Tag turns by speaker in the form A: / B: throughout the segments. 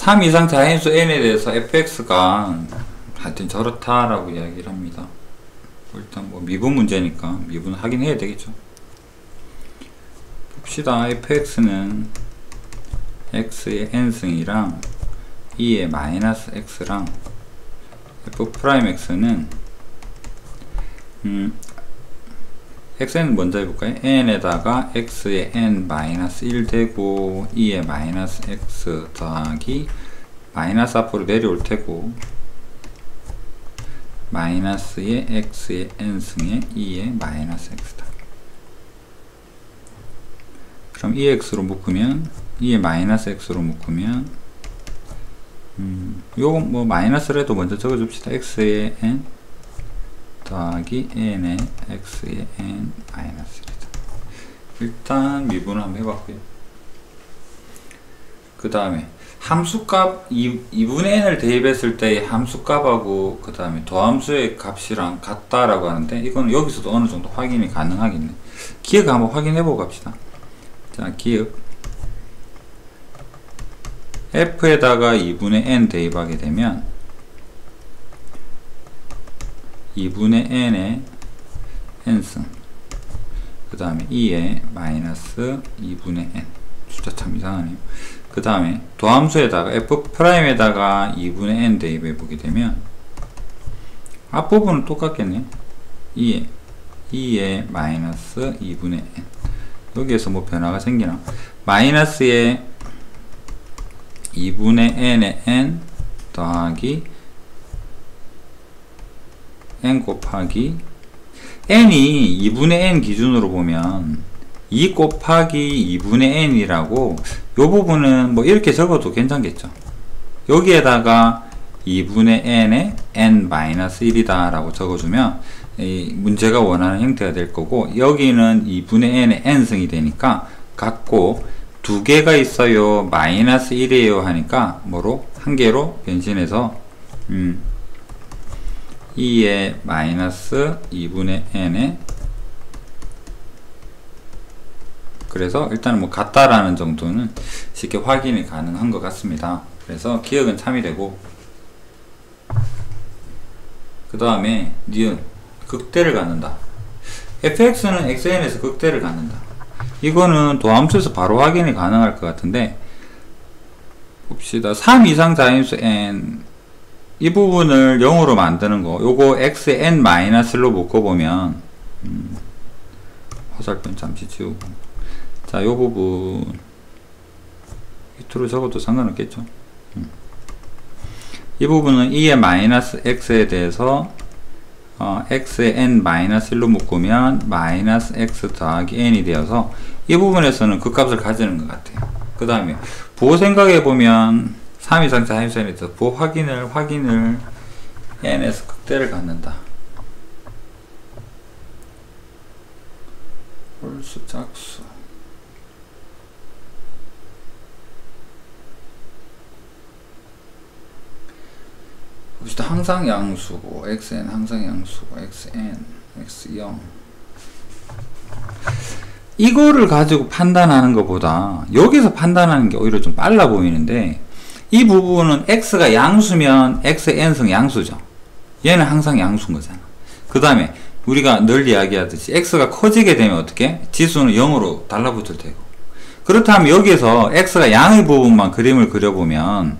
A: 3 이상 자연수 n에 대해서 fx가 하여튼 저렇다라고 이야기를 합니다. 일단 뭐 미분 문제니까 미분 확인해야 되겠죠. 봅시다. fx는 x의 n승이랑 2의 마이너스 x랑 f'x는 x는 먼저 해볼까요? n에다가 x의 n 마이너스 1 되고 2의 마이너스 x 더하기 마이너스 앞으로 내려올 테고 마이너스의 x의 n승의 2의 마이너스 x다. 그럼 2x로 묶으면 2의 마이너스 x로 묶으면 요건 뭐 마이너스라도 먼저 적어줍시다. x의 n 더하기 n의 x의 n 마이너스 1이다. 일단 미분을 한번 해봤고요. 그 다음에 함수값 2분의 n을 대입했을 때의 함수값하고 그 다음에 도함수의 값이랑 같다라고 하는데 이거는 여기서도 어느 정도 확인이 가능하겠네. 기억 한번 확인해보고 갑시다. 자, 기억 f에다가 2분의 n 대입하게 되면 2분의 n의 n승 그 다음에 2의 마이너스 2분의 n 숫자 참 이상하네요. 그 다음에 도함수에다가 f'에다가 2분의 n 대입해 보게 되면 앞부분은 똑같겠네요. 2의 마이너스 2분의 n 여기에서 뭐 변화가 생기나? 마이너스의 2분의 n의 n 더하기 n 곱하기 n이 2분의 n 기준으로 보면 2 곱하기 2분의 n이라고 요 부분은 뭐 이렇게 적어도 괜찮겠죠. 여기에다가 2분의 n의 n-1이다 라고 적어주면 이 문제가 원하는 형태가 될 거고 여기는 2분의 n의 n승이 되니까 같고 두 개가 있어요. 마이너스 1이에요 하니까 뭐로? 한 개로 변신해서 2의 마이너스 2분의 n에 그래서 일단 뭐 같다라는 정도는 쉽게 확인이 가능한 것 같습니다. 그래서 기억은 참이 되고 그 다음에 니은 극대를 갖는다. fx는 xn에서 극대를 갖는다. 이거는 도함수에서 바로 확인이 가능할 것 같은데 봅시다. 3 이상 자연수 n 이 부분을 0으로 만드는 거 요거 x의 n-1로 묶어보면 화살표 잠시 지우고 자 요 부분 밑으로 적어도 상관없겠죠. 이 부분은 2의 마이너스 x에 대해서 x의 n-1로 묶으면 마이너스 x 더하기 n이 되어서 이 부분에서는 그 값을 가지는 것 같아요. 그 다음에 부호 생각해보면 3 이상 자연수에 대해서 부호 확인을 n에서 극대를 갖는다. 홀수 짝수 봅시다. 항상 양수고 xn 항상 양수고 xn x0 이거를 가지고 판단하는 것보다 여기서 판단하는 게 오히려 좀 빨라 보이는데 이 부분은 x가 양수면 x의 n승 양수죠. 얘는 항상 양수인 거잖아. 그 다음에 우리가 늘 이야기하듯이 x가 커지게 되면 어떻게? 지수는 0으로 달라붙을 테고 그렇다면 여기에서 x가 양의 부분만 그림을 그려보면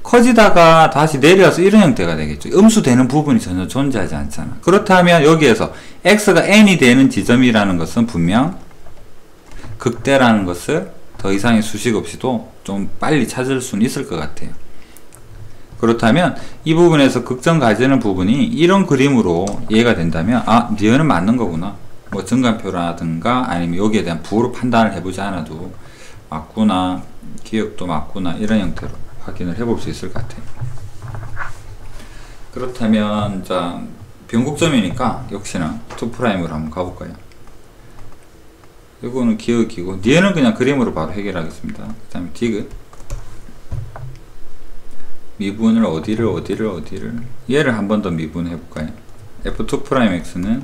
A: 커지다가 다시 내려와서 이런 형태가 되겠죠. 음수되는 부분이 전혀 존재하지 않잖아. 그렇다면 여기에서 x가 n이 되는 지점이라는 것은 분명 극대라는 것을 더 이상의 수식 없이도 좀 빨리 찾을 수는 있을 것 같아요. 그렇다면 이 부분에서 극점 가지는 부분이 이런 그림으로 이해가 된다면 아, 니은은 맞는 거구나. 뭐 증간표라든가 아니면 여기에 대한 부호로 판단을 해보지 않아도 맞구나, 기억도 맞구나 이런 형태로 확인을 해볼 수 있을 것 같아요. 그렇다면 자 변곡점이니까 역시나 2'으로 한번 가볼까요? 이거는 기억이고 니은은 그냥 그림으로 바로 해결하겠습니다. 그 다음에 디귿 미분을 어디를 얘를 한 번 더 미분해 볼까요? f2'x는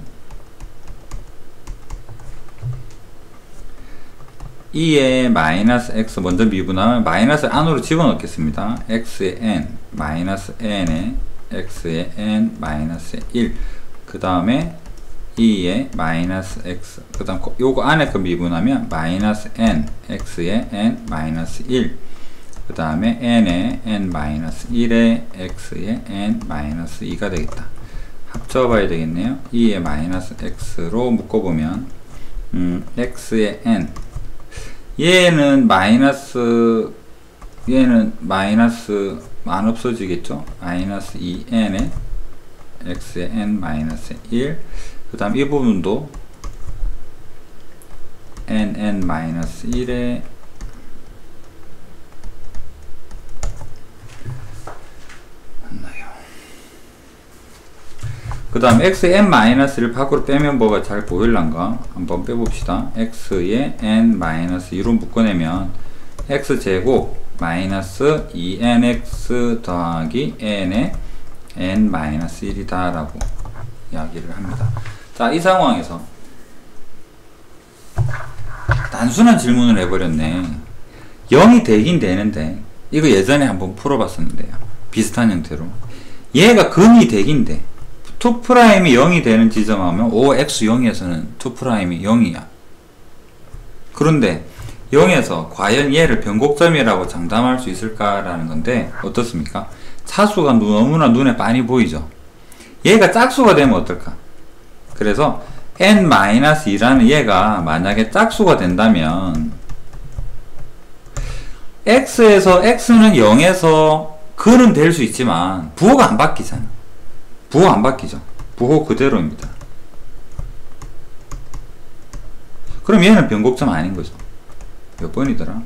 A: 2의 마이너스 x 먼저 미분하면 마이너스 안으로 집어넣겠습니다. x의 n 마이너스 n의 x의 n 마이너스 1 그 다음에 2의 마이너스 x 그 다음 요거 안에 거 미분하면 마이너스 n x의 n 마이너스 1 그 다음에 n의 n 마이너스 1의 x의 n 마이너스 2가 되겠다. 합쳐봐야 되겠네요. 2의 마이너스 x로 묶어보면 x의 n 얘는 마이너스 안 없어지겠죠. 마이너스 2n의 x의 n 마이너스 1 그 다음 이 부분도 nn 마이너스 1에 맞나요? 그 다음 x의 n 마이너스를 밖으로 빼면 뭐가 잘 보일란가 한번 빼봅시다. x의 n 마이너스 2로 묶어내면 x제곱 마이너스 2nx 더하기 n의 n 마이너스 1이다 라고 이야기를 합니다. 자, 이 상황에서 단순한 질문을 해버렸네. 0이 되긴 되는데 이거 예전에 한번 풀어봤었는데요. 비슷한 형태로 얘가 근이 되긴 돼. 2'이 0이 되는 지점하면 x0에서는 2'이 0이야. 그런데 0에서 과연 얘를 변곡점이라고 장담할 수 있을까라는 건데 어떻습니까? 차수가 너무나 눈에 빤히 보이죠. 얘가 짝수가 되면 어떨까? 그래서 n-2라는 얘가 만약에 짝수가 된다면 x에서 x는 0에서 근은 될 수 있지만 부호가 안 바뀌잖아. 부호 안 바뀌죠. 부호 그대로입니다. 그럼 얘는 변곡점 아닌 거죠. 몇 번이더라?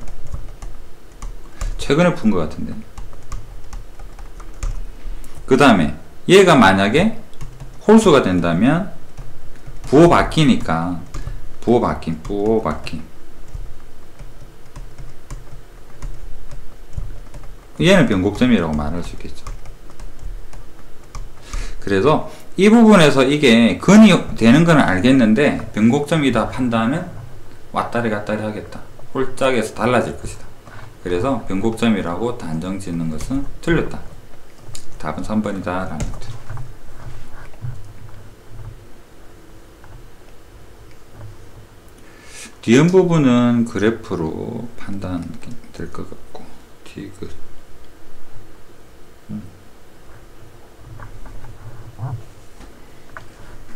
A: 최근에 푼 것 같은데. 그 다음에 얘가 만약에 홀수가 된다면 부호 바뀌니까 부호 바뀜 얘는 변곡점이라고 말할 수 있겠죠. 그래서 이 부분에서 이게 근이 되는 건 알겠는데 변곡점이다 판단은 왔다리 갔다리 하겠다. 홀짝에서 달라질 것이다. 그래서 변곡점이라고 단정 짓는 것은 틀렸다. 답은 3번이다 라는 것들. 뒤은 부분은 그래프로 판단될 것 같고 디귿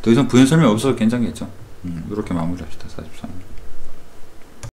A: 더 이상 부연 설명 없어도 괜찮겠죠. 이렇게 마무리합시다. 43.